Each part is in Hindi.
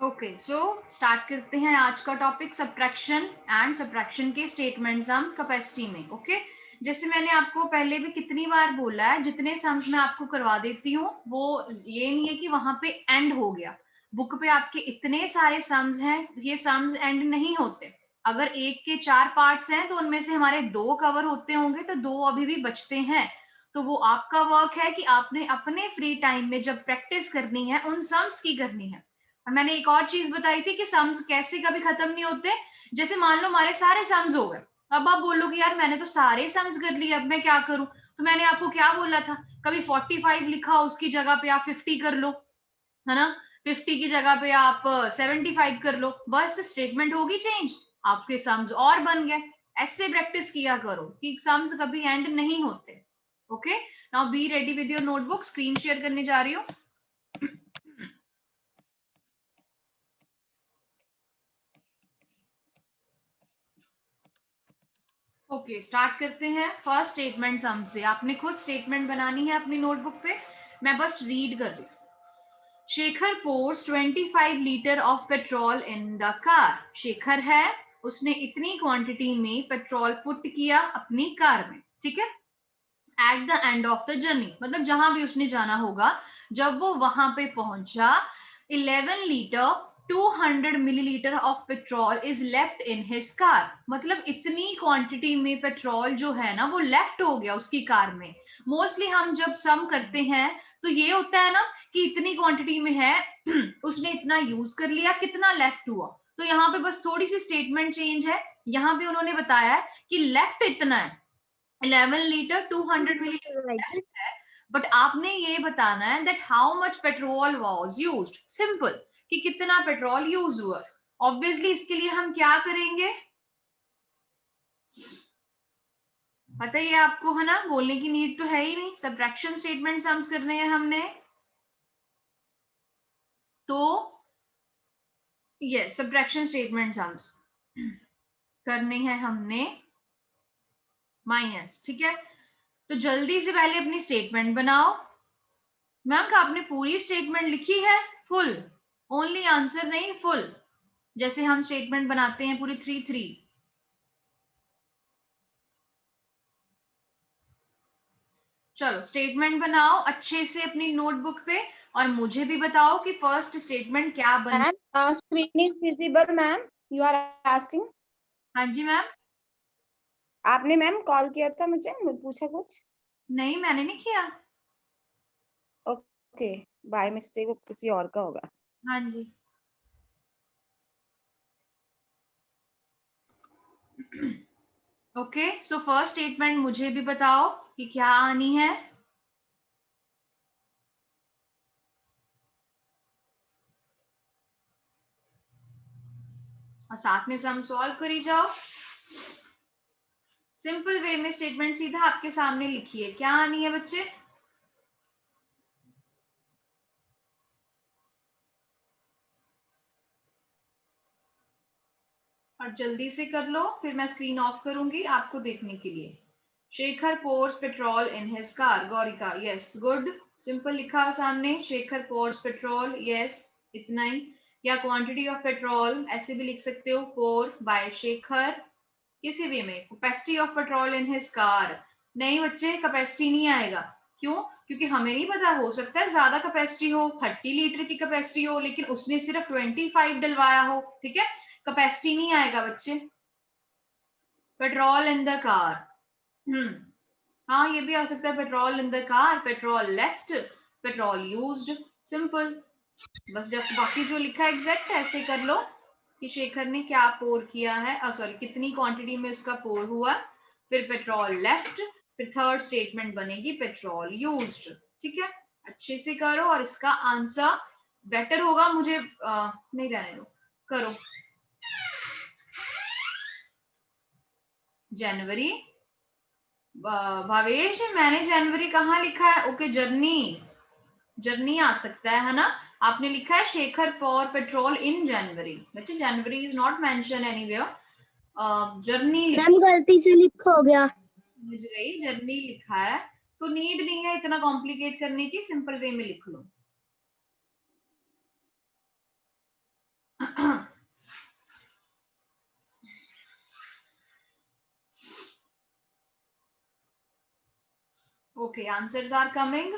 ओके, सो स्टार्ट करते हैं आज का टॉपिक सब्ट्रैक्शन एंड सब्ट्रैक्शन के स्टेटमेंट्स हम कैपेसिटी में। ओके, जैसे मैंने आपको पहले भी कितनी बार बोला है, जितने सम्स मैं आपको करवा देती हूँ वो ये नहीं है कि वहां पे एंड हो गया। बुक पे आपके इतने सारे सम्स हैं, ये सम्स एंड नहीं होते। अगर एक के 4 पार्ट्स हैं तो उनमें से हमारे 2 कवर होते होंगे, तो 2 अभी भी बचते हैं। तो वो आपका वर्क है कि आपने अपने फ्री टाइम में जब प्रैक्टिस करनी है उन सम्स की करनी है। और मैंने एक और चीज बताई थी कि सम्स कैसे कभी खत्म नहीं होते। जैसे मान लो हमारे सारे सम्स हो गए, अब आप बोलोगे यार मैंने तो सारे सम्स कर लिए, अब मैं क्या करूं? तो मैंने आपको क्या बोला था, कभी 45 लिखा उसकी जगह पे आप 50 कर लो, है ना? 50 की जगह पे आप 75 कर लो, बस स्टेटमेंट होगी चेंज, आपके सम्स और बन गए। ऐसे प्रैक्टिस किया करो कि सम्स कभी एंड नहीं होते। Okay, now be ready with your notebook, screen share करने जा रही हूँ। ओके, स्टार्ट करते हैं फर्स्ट स्टेटमेंट सम से। आपने खुद स्टेटमेंट बनानी है अपनी नोटबुक पे, मैं बस रीड कर रही हूँ। Shekhar pores 25 litre of petrol in the car. Shekhar है, उसने इतनी क्वांटिटी में पेट्रोल पुट किया अपनी कार में, ठीक है। At the end of the journey, मतलब जहां भी उसने जाना होगा, जब वो वहां पे पहुंचा, 11 litre 200 millilitre of petrol is left in his car. मतलब इतनी क्वांटिटी में पेट्रोल जो है ना वो लेफ्ट हो गया उसकी कार में। मोस्टली हम जब सम करते हैं तो ये होता है ना कि इतनी क्वांटिटी में है उसने इतना यूज कर लिया, कितना लेफ्ट हुआ। तो यहाँ पे बस थोड़ी सी स्टेटमेंट चेंज है। यहाँ पे उन्होंने बताया है कि लेफ्ट इतना है, 11 लीटर 200 मिलीलीटर है, बट आपने ये बताना है that how much petrol was used. Simple, कि कितना पेट्रोल यूज हुआ। ऑब्वियसली इसके लिए हम क्या करेंगे, पता ही है आपको, है ना? बोलने की नीड तो है ही नहीं, सब्ट्रैक्शन स्टेटमेंट सम्स करने हैं हमने। तो यस, सब्ट्रैक्शन स्टेटमेंट सम्स करने हैं हमने माइनस, ठीक है। तो जल्दी से पहले अपनी स्टेटमेंट बनाओ। मैम आपने पूरी स्टेटमेंट लिखी है फुल, ओनली आंसर नहीं, फुल, जैसे हम स्टेटमेंट बनाते हैं पूरी 3-3। चलो स्टेटमेंट बनाओ अच्छे से अपनी नोटबुक पे, और मुझे भी बताओ कि फर्स्ट स्टेटमेंट क्या बन। Screen is visible ma'am, you are asking. हाँ जी मैम। आपने मैम कॉल किया था मुझे पूछा कुछ? नहीं, मैंने नहीं किया। ओके, बाय मिस्टेक किसी और का होगा। हाँ जी। ओके, सो फर्स्ट स्टेटमेंट मुझे भी बताओ कि क्या आनी है। और साथ में सम सॉल्व करी जाओ। सिंपल वे में स्टेटमेंट सीधा आपके सामने लिखिए, क्या आनी है बच्चे। और जल्दी से कर लो, फिर मैं स्क्रीन ऑफ करूंगी आपको देखने के लिए। Shekhar pores petrol in his car. Gaurika, yes, good, simple लिखा सामने, शेखर पोर्स पेट्रोल, यस, इतना ही। या क्वांटिटी ऑफ पेट्रोल ऐसे भी लिख सकते हो, पोर बाय शेखर। किसी भी में capacity of petrol in his car, नहीं बच्चे कैपेसिटी नहीं आएगा। क्यों? क्योंकि हमें नहीं पता, हो सकता है ज्यादा कैपेसिटी हो, 30 लीटर की कैपेसिटी हो, लेकिन उसने सिर्फ 25 डलवाया हो, ठीक है। कैपेसिटी नहीं आएगा बच्चे। पेट्रोल इन द कार, हाँ ये भी आ सकता है, petrol in the car, petrol left, petrol used, simple. बस जब बाकी जो लिखा है एग्जैक्ट ऐसे कर लो कि शेखर ने क्या पोर किया है, सॉरी कितनी क्वांटिटी में उसका पोर हुआ, फिर पेट्रोल लेफ्ट, फिर थर्ड स्टेटमेंट बनेगी पेट्रोल यूज्ड, ठीक है। अच्छे से करो और इसका आंसर बेटर होगा, मुझे नहीं रहने दो, करो। जनवरी, भावेश मैंने जनवरी कहाँ लिखा है? ओके, जर्नी, जर्नी आ सकता है ना? आपने लिखा है शेखर फॉर पेट्रोल इन जनवरी, बच्चे जनवरी is not mention anywhere. Journey ma'am गलती से लिखा हो गया। समझ गई, जर्नी लिखा है, तो नीड नहीं है इतना कॉम्प्लिकेट करने की, सिंपल वे में लिख लो। Okay, answers are coming.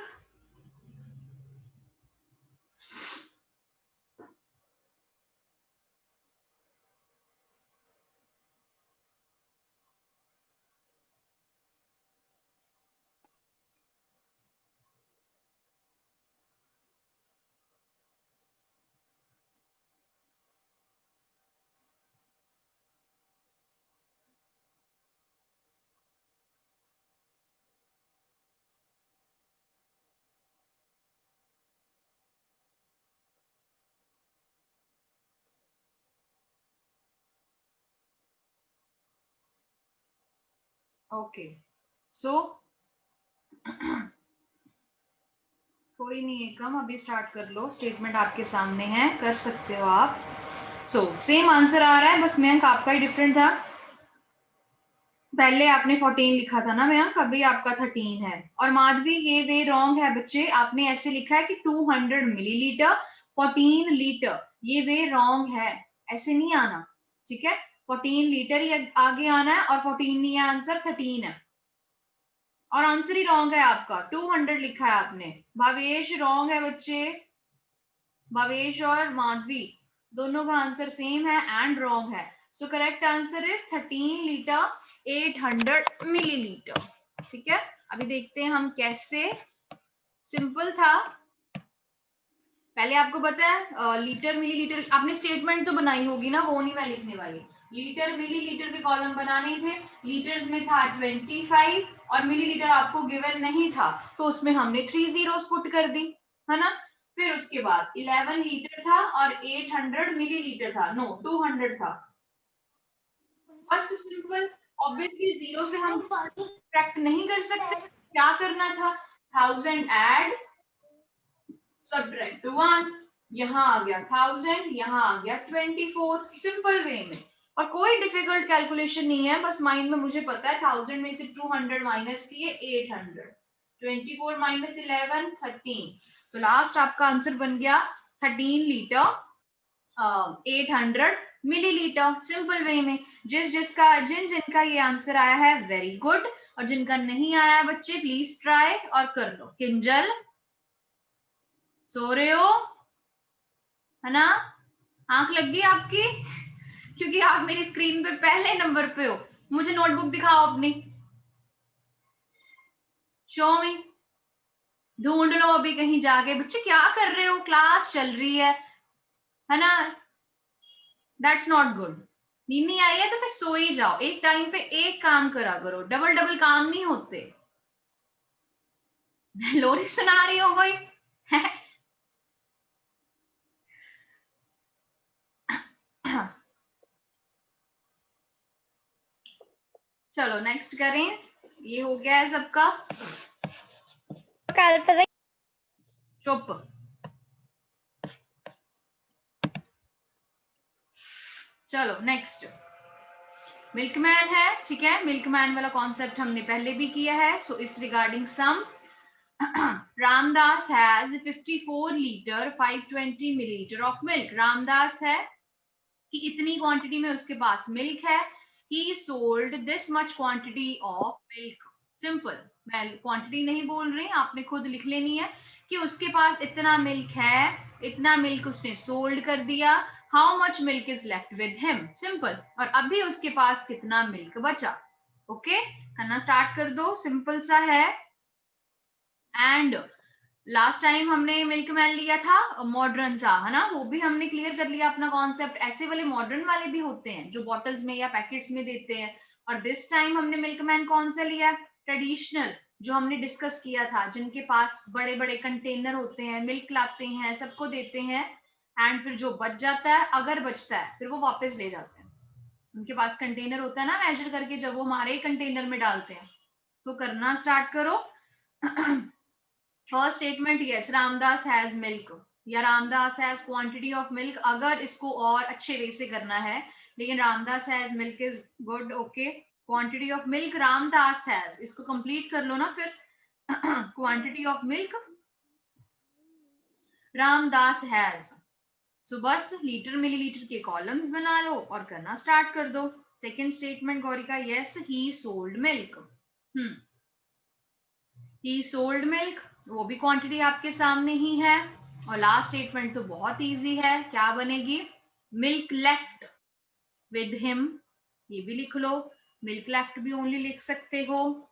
Okay so कोई नहीं है कम, अभी स्टार्ट कर लो, स्टेटमेंट आपके सामने है, कर सकते हो आप। सो सेम आंसर आ रहा है, बस मयंक आपका ही डिफरेंट था। पहले आपने 14 लिखा था ना मयंक, अभी आपका 13 है। और माधवी ये वे रॉन्ग है बच्चे, आपने ऐसे लिखा है कि 200 मिलीलीटर 14 लीटर, ये वे रॉन्ग है, ऐसे नहीं आना, ठीक है। 14 लीटर ही आगे आना है और 14 नहीं है आंसर, 13 है। और आंसर ही रॉन्ग है आपका, 200 लिखा है आपने। भावेश रॉन्ग है बच्चे, भावेश और माधवी दोनों का आंसर सेम है एंड रॉन्ग है। So correct answer is 13 litre 800 millilitre, ठीक है। अभी देखते हैं हम कैसे, सिंपल था। पहले आपको पता है लीटर मिलीलीटर, आपने स्टेटमेंट तो बनाई होगी ना, वो नहीं मैं लिखने वाली। लीटर मिलीलीटर के कॉलम बनाने थे, लीटर्स में था 25 और मिलीलीटर आपको गिवन नहीं था, तो उसमें हमने 3 zeros पुट कर दी, है ना। फिर उसके बाद 11 लीटर था और 800 मिलीलीटर था, नो 200 था, बस सिंपल। ऑब्वियसली जीरो से हम सब्ट्रैक्ट नहीं कर सकते, क्या करना था, 1000 ऐड सब्ट्रैक्ट 1, यहाँ आ गया 1000, यहाँ आ गया 24, सिंपल वे में। और कोई डिफिकल्ट कैलकुलेशन नहीं है, बस माइंड में मुझे पता है 1000 में से 200 माइनस किए 800, 24 माइनस 11 13, तो लास्ट आपका आंसर बन गया 13 लीटर 800 मिलीलीटर, सिंपल वे में। जिन जिनका ये आंसर आया है वेरी गुड, और जिनका नहीं आया है बच्चे प्लीज ट्राई और कर लो। किंजल सो रहे हो, है ना, आंख लग गई आपकी, क्योंकि आप मेरी स्क्रीन पे पहले नंबर पे हो। मुझे नोटबुक दिखाओ अपनी, शो मी, ढूंढ लो अभी कहीं जाके। बच्चे क्या कर रहे हो, क्लास चल रही है ना, दैट्स नॉट गुड। नींद नहीं आई है तो फिर सो ही जाओ, एक टाइम पे एक काम करा करो, डबल डबल काम नहीं होते। लोरी सुना रही हो कोई? चलो नेक्स्ट करें, ये हो गया है सबका, चुप। चलो नेक्स्ट मिल्कमैन है, ठीक है। मिल्कमैन वाला कॉन्सेप्ट हमने पहले भी किया है, सो इस regarding some Ramdas has 54 litre 520 millilitre of milk. Ramdas है कि इतनी क्वांटिटी में उसके पास मिल्क है, he sold this much quantity of milk. Simple, मैं क्वांटिटी नहीं बोल रही, आपने खुद लिख लेनी है कि उसके पास इतना मिल्क है, इतना मिल्क उसने सोल्ड कर दिया। How much milk is left with him, simple. और अभी उसके पास कितना मिल्क बचा, ओके करना स्टार्ट कर दो, सिंपल सा है। एंड लास्ट टाइम हमने मिल्कमैन लिया था मॉडर्न सा, है ना, वो भी हमने क्लियर कर लिया अपना कॉन्सेप्ट। ऐसे वाले मॉडर्न वाले भी होते हैं जो बॉटल्स में या पैकेट्स में देते हैं। और दिस टाइम हमने मिल्कमैन कौन सा लिया, ट्रेडिशनल, जो हमने डिस्कस किया था, जिनके पास बड़े बड़े कंटेनर होते हैं, मिल्क लाते हैं, सबको देते हैं, एंड फिर जो बच जाता है, अगर बचता है फिर वो वापस ले जाते हैं। उनके पास कंटेनर होता है ना मेजर करके, जब वो हमारे कंटेनर में डालते हैं। तो करना स्टार्ट करो। First statement, yes Ramdas has milk या Ramdas has quantity of milk, अगर इसको और अच्छे वे से करना है, लेकिन Ramdas has milk is good, okay. Quantity of milk Ramdas has, इसको कंप्लीट कर लो ना फिर। Quantity of milk Ramdas has, so बस लीटर मिलीलीटर के कॉलम्स बना लो और करना स्टार्ट कर दो। Second statement Gaurika, yes he sold milk. He sold milk, वो भी क्वांटिटी आपके सामने ही है। और लास्ट स्टेटमेंट तो बहुत इजी है, क्या बनेगी? मिल्क लेफ्ट विद हिम, ये भी लिख लो। मिल्क लेफ्ट भी ओनली लिख सकते हो।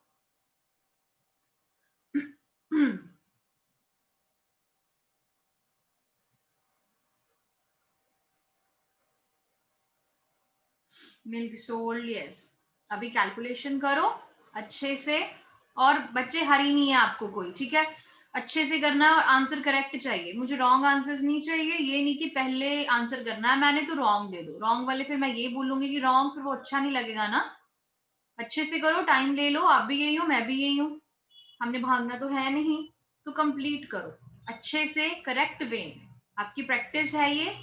Milk sold, yes. अभी कैलकुलेशन करो अच्छे से, और बच्चे हरी नहीं है आपको कोई, ठीक है? अच्छे से करना है और आंसर करेक्ट चाहिए मुझे, रॉन्ग आंसर्स नहीं चाहिए। ये नहीं कि पहले आंसर करना है मैंने तो रॉन्ग दे दो, रॉन्ग वाले फिर मैं ये बोलूंगी कि रॉन्ग, फिर वो अच्छा नहीं लगेगा ना। अच्छे से करो, टाइम ले लो, आप भी यही हो मैं भी यही हूँ, हमने भागना तो है नहीं। तो कंप्लीट करो अच्छे से, करेक्ट वे में, आपकी प्रैक्टिस है ये।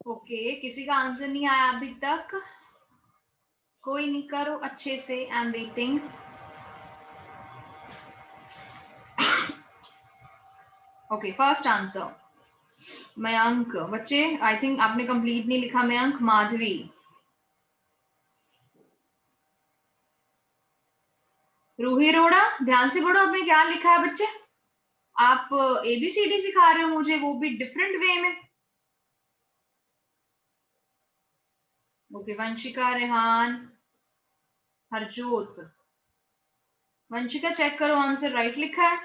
ओके, किसी का आंसर नहीं आया अभी तक? कोई नहीं, करो अच्छे से, I am waiting. Okay, first answer Mayank. बच्चे आई थिंक आपने कंप्लीट नहीं लिखा। मयंक, माधवी, रूही रोड़ा, ध्यान से पढ़ो आपने क्या लिखा है बच्चे। आप एबीसीडी सिखा रहे हो मुझे, वो भी डिफरेंट वे में। ओके, वंशिका, रेहान, हरजोत। वंशिका चेक करो आंसर राइट लिखा है,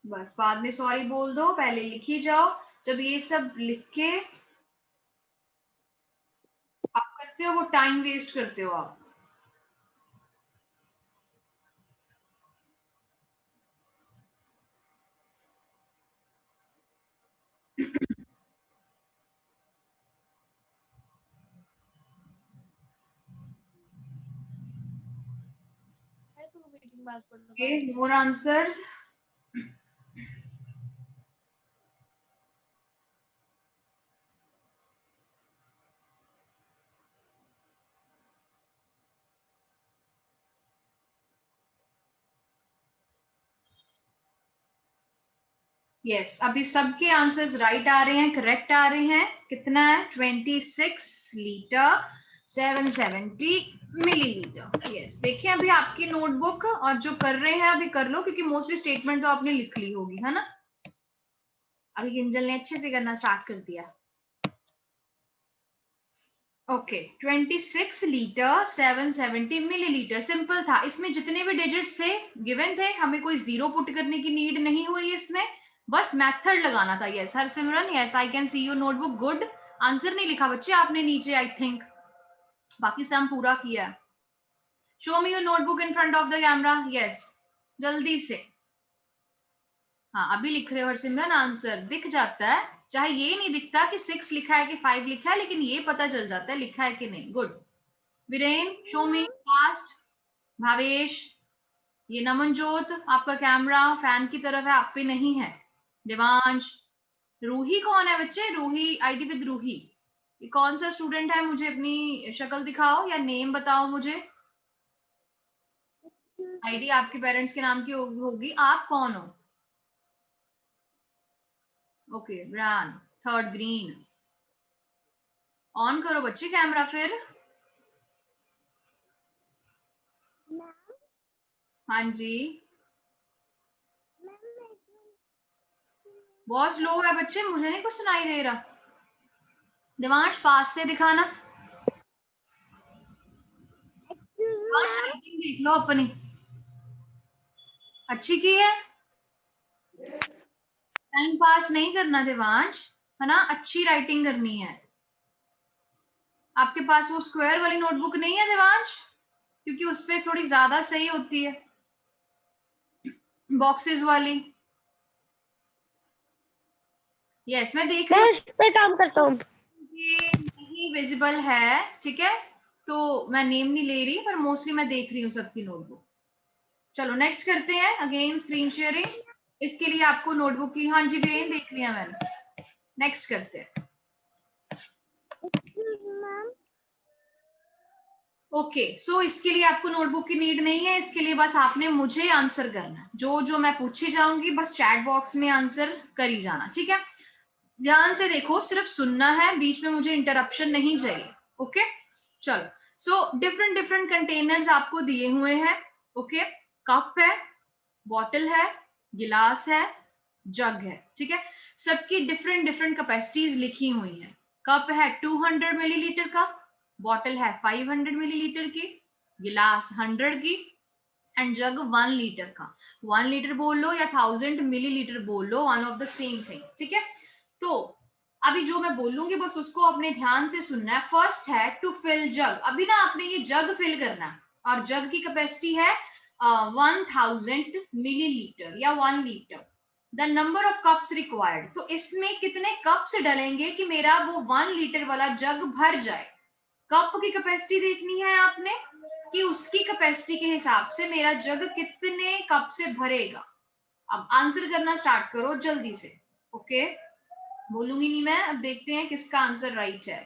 बस बाद में सॉरी बोल दो, पहले लिखी जाओ। जब ये सब लिख के आप करते हो वो टाइम वेस्ट करते हो आप। Okay, more answers. यस, अभी सबके आंसर्स राइट आ रहे हैं, करेक्ट आ रहे हैं। कितना है? 26 लीटर 770 मिलीलीटर। यस, देखिए अभी आपकी नोटबुक, और जो कर रहे हैं अभी कर लो, क्योंकि मोस्टली स्टेटमेंट तो आपने लिख ली होगी, है ना? अभी किंजल ने अच्छे से करना स्टार्ट कर दिया। ओके, 26 लीटर 770 मिलीलीटर, सिंपल था। इसमें जितने भी डिजिट्स थे गिवन थे, हमें कोई जीरो पुट करने की नीड नहीं हुई इसमें, बस मेथड लगाना था। Yes Harsimran, yes I can see your notebook, good. Answer नहीं लिखा बच्चे आपने नीचे आई थिंक, बाकी सम पूरा किया। Show me your notebook in front of the camera, yes जल्दी से। हाँ अभी लिख रहे हो हरसिमरन, आंसर दिख जाता है, चाहे ये नहीं दिखता कि 6 लिखा है कि 5 लिखा है, लेकिन ये पता चल जाता है लिखा है कि नहीं। गुड वीरेन, शो मी फास्ट। भावेश, ये नमनजोत, आपका कैमरा फैन की तरफ है, आप पे नहीं है। देवांश, रूही कौन है बच्चे? रूही, आईडी विद रूही, ये कौन सा स्टूडेंट है? मुझे अपनी शक्ल दिखाओ या नेम बताओ मुझे। आईडी आपके पेरेंट्स के नाम की होगी, आप कौन हो? Okay, bran, third green. On करो बच्चे कैमरा फिर। हाँ जी, बहुत स्लो है बच्चे, मुझे नहीं कुछ सुनाई दे रहा। दिवांश पास से दिखाना, राइटिंग देख लो अपनी, अच्छी की है। टाइम पास नहीं करना देवांश, है ना? अच्छी राइटिंग करनी है। आपके पास वो स्क्वायर वाली नोटबुक नहीं है देवांश? क्योंकि उस पर थोड़ी ज्यादा सही होती है, बॉक्सेस वाली। यस मैं देख रही हूँ, मैं काम करता हूँ। ये नहीं विजिबल है, ठीक है? तो मैं नेम नहीं ले रही, पर मोस्टली मैं देख रही हूँ सबकी नोटबुक। चलो नेक्स्ट करते हैं, अगेन स्क्रीन शेयरिंग। इसके लिए आपको नोटबुक की, हाँ जी वीरेन देख लिया मैंने। नेक्स्ट करते हैं। ओके सो इसके लिए आपको नोटबुक की नीड नहीं है, इसके लिए बस आपने मुझे आंसर करना है, जो जो मैं पूछी जाऊंगी बस चैट बॉक्स में आंसर करी जाना, ठीक है। ध्यान से देखो, सिर्फ सुनना है, बीच में मुझे इंटरप्शन नहीं चाहिए। ओके चलो, सो डिफरेंट डिफरेंट कंटेनर्स आपको दिए हुए हैं। ओके कप है, बॉटल है, गिलास है, जग है, ठीक है। सबकी डिफरेंट डिफरेंट कैपेसिटीज लिखी हुई है। कप है 200 मिलीलीटर का, बॉटल है 500 मिलीलीटर की, गिलास 100 की, एंड जग 1 लीटर का। 1 लीटर बोल लो या 1000 मिलीलीटर बोल लो, one of the same thing, ठीक है। तो अभी जो मैं बोलूंगी बस उसको अपने ध्यान से सुनना है। फर्स्ट है टू फिल जग। अभी ना आपने ये जग फिल करना है और जग की कैपेसिटी है 1000 मिलीलीटर या 1 litre. The number of cups required, तो इसमें कितने कप्स डलेंगे कि मेरा वो 1 लीटर वाला जग भर जाए। कप की कैपेसिटी देखनी है आपने कि उसकी कैपेसिटी के हिसाब से मेरा जग कितने कप से भरेगा। अब आंसर करना स्टार्ट करो जल्दी से। ओके बोलूंगी नहीं मैं, अब देखते हैं किसका आंसर राइट है।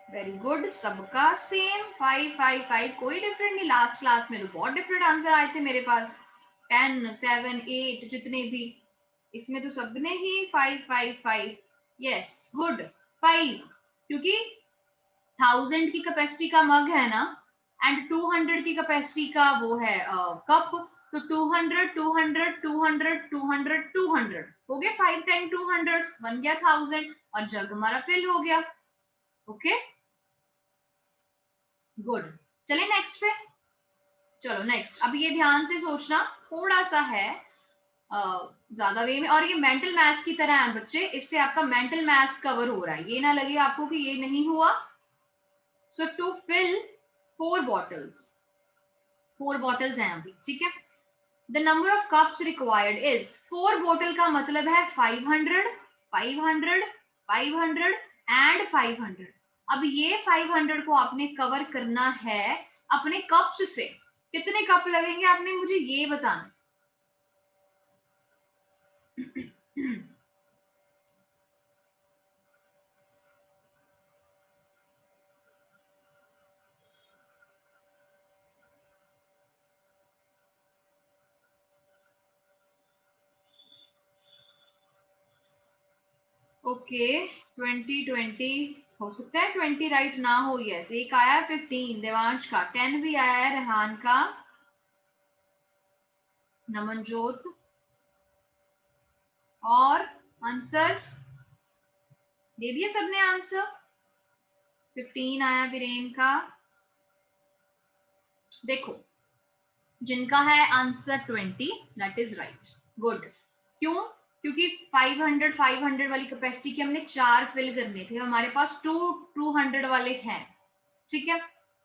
वेरी गुड, सबका सेम 5 5 5, कोई डिफरेंट नहीं। लास्ट क्लास में तो बहुत डिफरेंट आंसर आए थे मेरे पास, 10 7 8 जितने भी, इसमें तो सबने ही 5 5 5। यस गुड 5, क्योंकि 1000 की कैपेसिटी का मग है ना, एंड 200 की कैपेसिटी का वो है कप, तो 200 200 200 200 200 हो गया, 5 टाइम 200 बन गया 1000 और जग हमारा फिल हो गया। ओके गुड, चलिए नेक्स्ट पे। चलो नेक्स्ट, अब ये ध्यान से सोचना, थोड़ा सा है ज्यादा वे में, और ये मेंटल मैथ्स की तरह है बच्चे, इससे आपका मेंटल मैथ्स कवर हो रहा है, ये ना लगे आपको कि ये नहीं हुआ। सो टू फिल 4 bottles, 4 bottles हैं अभी, ठीक है। The number of cups required is, 4 बोतल का मतलब है 500 500 500 एंड 500। अब ये 500 को आपने कवर करना है अपने कप्स से। कितने कप लगेंगे आपने मुझे ये बताना। ओके 20 20 हो सकता है 20 राइट ना हो। यस एक आया 15 देवांश का, 10 भी आया है रेहान का, नमनजोत, और आंसर दे दिया सबने आंसर। 15 आया वीरेन का। देखो जिनका है answer 20 that is right, good. क्यों? क्योंकि 500 500 वाली कैपेसिटी के हमने 4 फिल करने थे, हमारे पास 200 वाले हैं, ठीक है।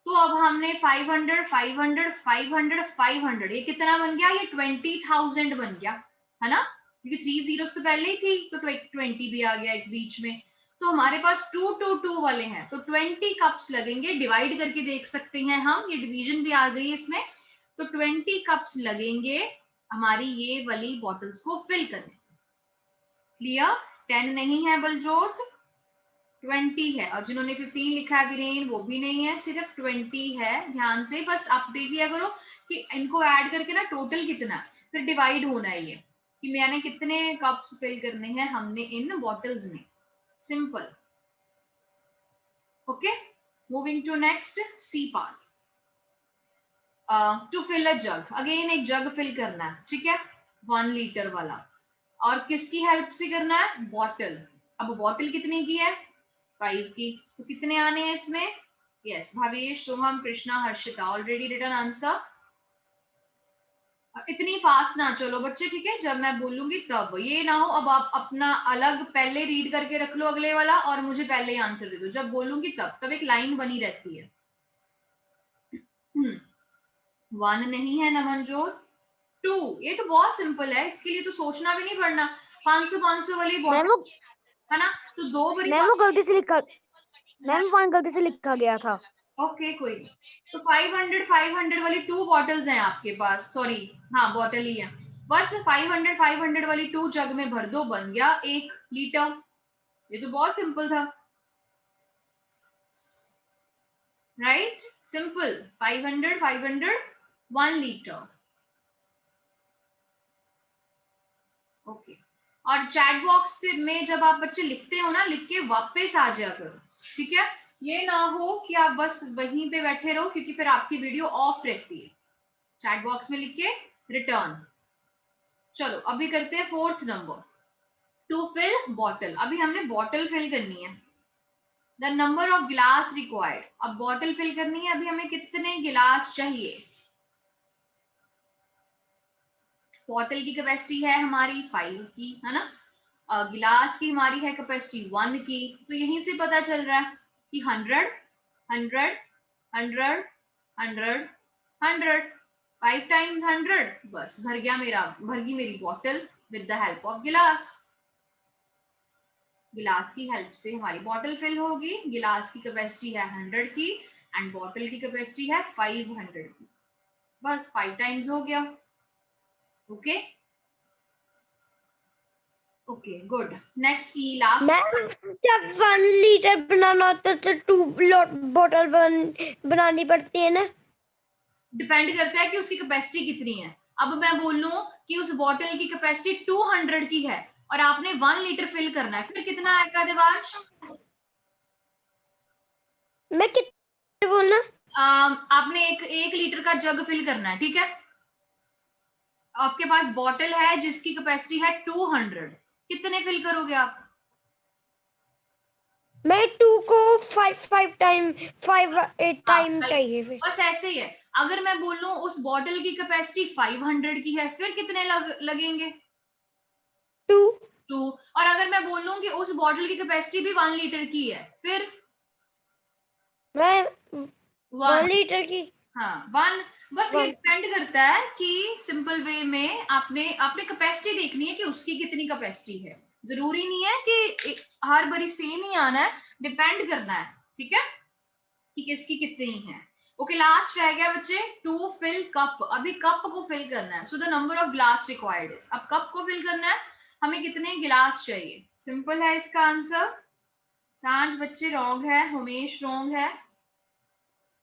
तो अब हमने 500 500 500 500, ये कितना बन गया? ये 20,000 बन गया, है ना, क्योंकि 3 जीरोस तो पहले ही थी, तो 20 भी आ गया एक बीच में। तो हमारे पास 2 2 2 वाले हैं, तो 20 कप्स लगेंगे। डिवाइड करके देख सकते हैं हम, ये डिवीजन भी आ गई इसमें। तो 20 कप्स लगेंगे हमारी ये वाली बॉटल्स को फिल करने। क्लियर? 10 नहीं है बलजोत, 20 है, और जिन्होंने 15 लिखा है वीरेन वो भी नहीं है, सिर्फ 20 है। ध्यान से बस आप देखिए करो कि इनको ऐड करके ना टोटल कितना, फिर डिवाइड होना है ये कि मैंने कितने कप्स फिल करने हैं हमने इन बॉटल्स में। Simple. Okay moving to next C part. To fill a jug, again एक जग फिल करना है, ठीक है, 1 लीटर वाला, और किसकी हेल्प से करना है? बॉटल। अब बॉटल कितने की है? 5 की, तो कितने आने हैं इसमें? Yes Bhavesh, Soham, Krishna, Harshita, already written answer. इतनी फास्ट ना चलो बच्चे, ठीक है, जब मैं बोलूंगी तब, ये ना हो अब आप अपना अलग पहले रीड करके रख लो अगले वाला और मुझे पहले ही आंसर दे दो, जब बोलूंगी तब एक लाइन बनी रहती है। 1 नहीं है नमनजोत, 2, ये तो बहुत सिंपल है, इसके लिए तो सोचना भी नहीं पड़ना। 500 500 वाली बॉटल है ना, तो 2 बड़ी मैम वो गलती से लिखा, मैम 1 गलती से लिखा गया था। ओके कोई नहीं। तो 500 500 वाली 2 बॉटल्स हैं आपके पास, सॉरी हाँ बॉटल ही है। बस 500 वाली 2 जग में भर दो, बन गया 1 लीटर। ये तो बहुत सिंपल था, राइट? सिंपल। 500 1 लीटर। ओके। और चैट बॉक्स में जब आप बच्चे लिखते हो ना, लिख के वापस आ जाया करो, ठीक है? ये ना हो कि आप बस वहीं पे बैठे रहो, क्योंकि फिर आपकी वीडियो ऑफ रहती है। चैट बॉक्स में लिख के रिटर्न। चलो अभी करते हैं 4th number, to fill bottle. अभी हमने बॉटल फिल करनी है। द नंबर ऑफ गिलास रिक्वायर्ड। अब बॉटल फिल करनी है, अभी हमें कितने गिलास चाहिए? बॉटल की कैपेसिटी है हमारी 5 की, है ना? गिलास की हमारी है कैपेसिटी 1 की। तो यहीं से पता चल रहा है कि 100 100 100 100 100 5 टाइम्स 100, बस भर गई मेरी bottle with the help of गिलास। गिलास की हेल्प से हमारी बॉटल फिल होगी। गिलास की कैपेसिटी है 100 की एंड बॉटल की कैपेसिटी है 500 की। बस 5 टाइम्स हो गया। Okay okay good. नेक्स्ट ई लास्ट। मैम जब 1 लीटर बनाना होता है तो 2 बॉटल बनानी पड़ती है ना? डिपेंड करता है कि उसकी कैपेसिटी कितनी है। अब मैं बोल लूं कि उस बॉटल की कैपेसिटी 200 की है और आपने 1 लीटर फिल करना है, फिर कितना आएगा देवांश? मैं कितने बोलना? आपने एक लीटर का जग फिल करना है, ठीक है? आपके पास बॉटल है जिसकी कैपेसिटी है 200, कितने फिल करोगे आप? मैं 2 को 5 टाइम 8 टाइम हाँ, चाहिए फिर। बस ऐसे ही है। अगर मैं बोल लूं उस बॉटल की कैपेसिटी 500 की है, फिर कितने लगेंगे? 2 और अगर मैं बोल लूं कि उस बॉटल की कैपेसिटी भी 1 लीटर की है, फिर मैं 1 1। लीटर की हाँ 1। बस ये 1 डिपेंड करता है कि सिंपल वे में आपने आपने कैपेसिटी देखनी है कि उसकी कितनी कैपेसिटी है। जरूरी नहीं है कि हर बारी सेम ही आना है, डिपेंड करना है, ठीक है, कि किसकी कितनी है। ओके लास्ट रह गया बच्चे टू फिल कप। अभी कप को फिल करना है। So the number of glass required is. अब कप को फिल करना है, हमें कितने गिलास चाहिए? सिंपल है इसका आंसर। सांझ बच्चे रॉन्ग है, उमेश रॉन्ग है।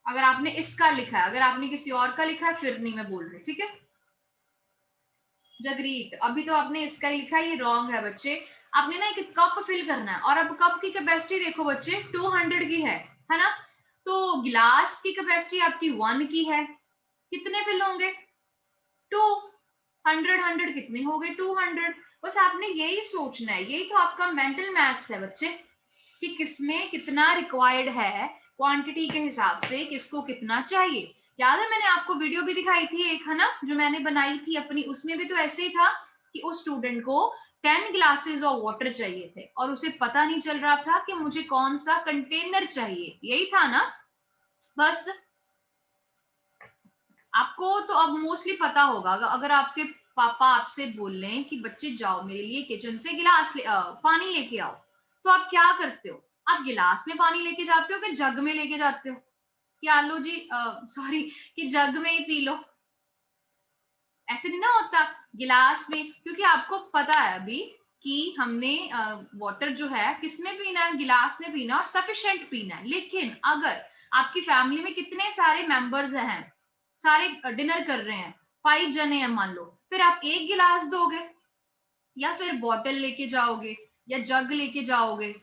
अगर आपने इसका लिखा है, अगर आपने किसी और का लिखा है फिर नहीं मैं बोल रही, ठीक है? जगरीत अभी तो आपने इसका ही लिखा है, ये रॉन्ग है बच्चे। आपने ना एक कप फिल करना है और अब कप की कैपेसिटी देखो बच्चे 200 की है ना? तो गिलास की कैपेसिटी आपकी 1 की है, कितने फिल होंगे? 2। 100 कितने हो गए? 200। बस आपने यही सोचना है, यही तो आपका मेंटल मैथ्स है बच्चे, कि किसमें कितना रिक्वायर्ड है, क्वांटिटी के हिसाब से किसको कितना चाहिए। याद है मैंने आपको वीडियो भी दिखाई थी एक, है ना, जो मैंने बनाई थी अपनी, उसमें भी तो ऐसे ही था कि उस स्टूडेंट को 10 ग्लासेस ऑफ वाटर चाहिए थे और उसे पता नहीं चल रहा था कि मुझे कौन सा कंटेनर चाहिए, यही था ना? बस आपको तो अब मोस्टली पता होगा। अगर आपके पापा आपसे बोल लें कि बच्चे जाओ मेरे लिए किचन से पानी लेके आओ, तो आप क्या करते हो? आप गिलास में पानी लेके जाते हो कि जग में लेके जाते हो? कि आलो जी सॉरी, कि जग में ही पी लो? ऐसे नहीं ना होता, गिलास में, क्योंकि आपको पता है अभी कि हमने वाटर जो है किस में पीना है? गिलास में पीना और सफिशिएंट पीना है। लेकिन अगर आपकी फैमिली में कितने सारे मेंबर्स हैं, सारे डिनर कर रहे हैं, 5 जने हैं मान लो, फिर आप एक गिलास दोगे या फिर बॉटल लेके जाओगे या जग लेके जाओगे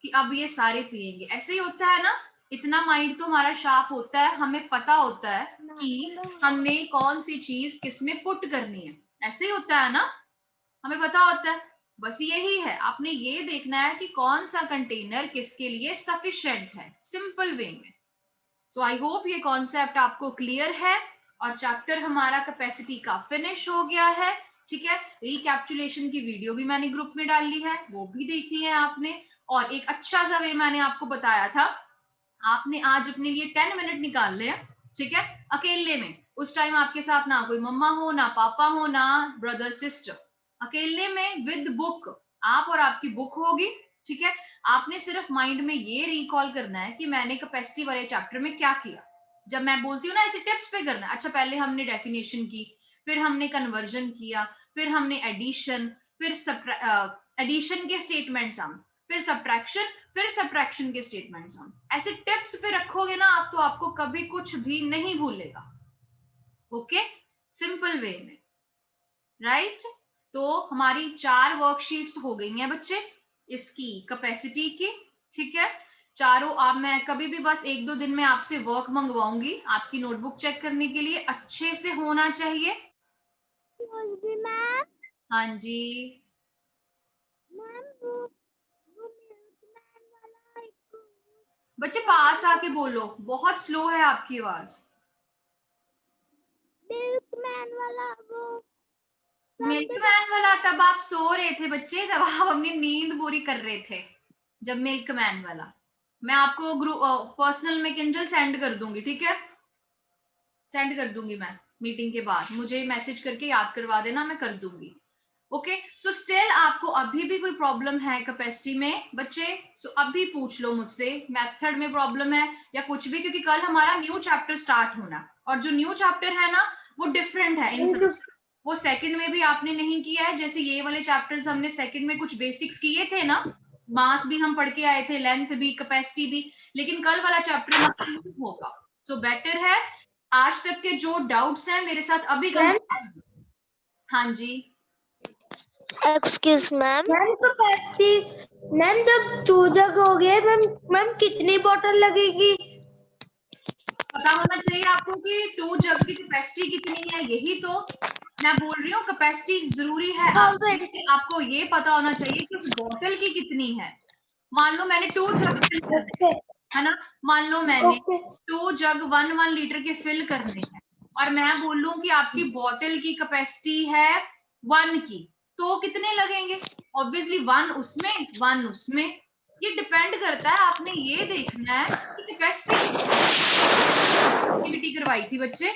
कि अब ये सारे पिएंगे? ऐसे ही होता है ना? इतना माइंड तो हमारा शार्प होता है, हमें पता होता है कि हमने कौन सी चीज किसमें पुट करनी है। ऐसे ही होता है ना, हमें पता होता है। बस यही है, आपने ये देखना है कि कौन सा कंटेनर किसके लिए सफिशिएंट है, सिंपल वे में। सो आई होप ये कॉन्सेप्ट आपको क्लियर है और चैप्टर हमारा कैपेसिटी का फिनिश हो गया है, ठीक है? रिकैप्चुलेशन की वीडियो भी मैंने ग्रुप में डाल ली है, वो भी देखी है आपने। और एक अच्छा सा वे मैंने आपको बताया था, आपने आज अपने लिए 10 मिनट निकाल ले, ठीक है, अकेले में। उस टाइम आपके साथ ना कोई मम्मा हो, ना पापा हो, ना ब्रदर सिस्टर, अकेले में विद बुक, आप और आपकी बुक होगी, ठीक है? आपने सिर्फ माइंड में ये रिकॉल करना है कि मैंने कैपेसिटी वाले चैप्टर में क्या किया। जब मैं बोलती हूँ ना ऐसे टिप्स पे करना है, अच्छा पहले हमने डेफिनेशन की, फिर हमने कन्वर्जन किया, फिर हमने एडिशन, फिर एडिशन के स्टेटमेंट सम्स, फिर सब्ट्रैक्शन के स्टेटमेंट सम्स। ऐसे टिप्स पे रखोगे ना आप, तो आपको कभी कुछ भी नहीं भूलेगा। ओके, सिंपल वे में, राइट। तो हमारी 4 वर्कशीट्स हो गई हैं बच्चे इसकी कैपेसिटी की, ठीक है। चारों आप, मैं कभी भी बस 1-2 दिन में आपसे वर्क मंगवाऊंगी आपकी नोटबुक चेक करने के लिए, अच्छे से होना चाहिए। मैम हाँ जी, वो बच्चे पास आके बोलो, बहुत स्लो है आपकी आवाज। मिल्कमैन वाला वो मिल्कमैन वाला तब आप सो रहे थे बच्चे, तब आप अपनी नींद पूरी कर रहे थे जब मिल्कमैन वाला। मैं आपको ग्रुप पर्सनल में किंजल सेंड कर दूंगी, ठीक है, सेंड कर दूंगी मैं मीटिंग के बाद, मुझे मैसेज करके याद करवा देना, मैं कर दूंगी। ओके, सो स्टिल आपको अभी भी कोई प्रॉब्लम है कैपेसिटी में बच्चे, सो अभी पूछ लो मुझसे, मेथड में प्रॉब्लम है या कुछ भी, क्योंकि कल हमारा न्यू चैप्टर स्टार्ट होना, और जो न्यू चैप्टर है ना वो डिफरेंट है इन सब से। वो सेकंड में भी आपने नहीं किया है, जैसे ये वाले चैप्टर्स हमने सेकंड में कुछ बेसिक्स किए थे ना, मास भी हम पढ़ के आए थे, लेंथ भी, कैपेसिटी भी, लेकिन कल वाला चैप्टर होगा। सो बेटर है आज तक के जो डाउट्स हैं मेरे साथ अभी हाँ जी, एक्सक्यूज मैम कैपेसिटी मैम, जब 2 जग हो गए मैम कितनी बोतल लगेगी? पता होना चाहिए आपको कि 2 जग की कैपेसिटी कितनी है, यही तो मैं बोल रही हूँ, कैपेसिटी जरूरी है। आपको ये पता होना चाहिए कि उस बोतल की कितनी है। मान लो मैंने 2 जग फिल करने हैं, है ना, मान लो मैंने 2 जग 1 लीटर के फिल करने हैं, और मैं बोलूं कि आपकी बोतल की कैपेसिटी है 1 की, तो कितने लगेंगे? ऑब्वियसली 1 उसमें 1 उसमें, ये डिपेंड करता है, आपने ये देखना है कि कैपेसिटी एक्टिविटी करवाई थी बच्चे।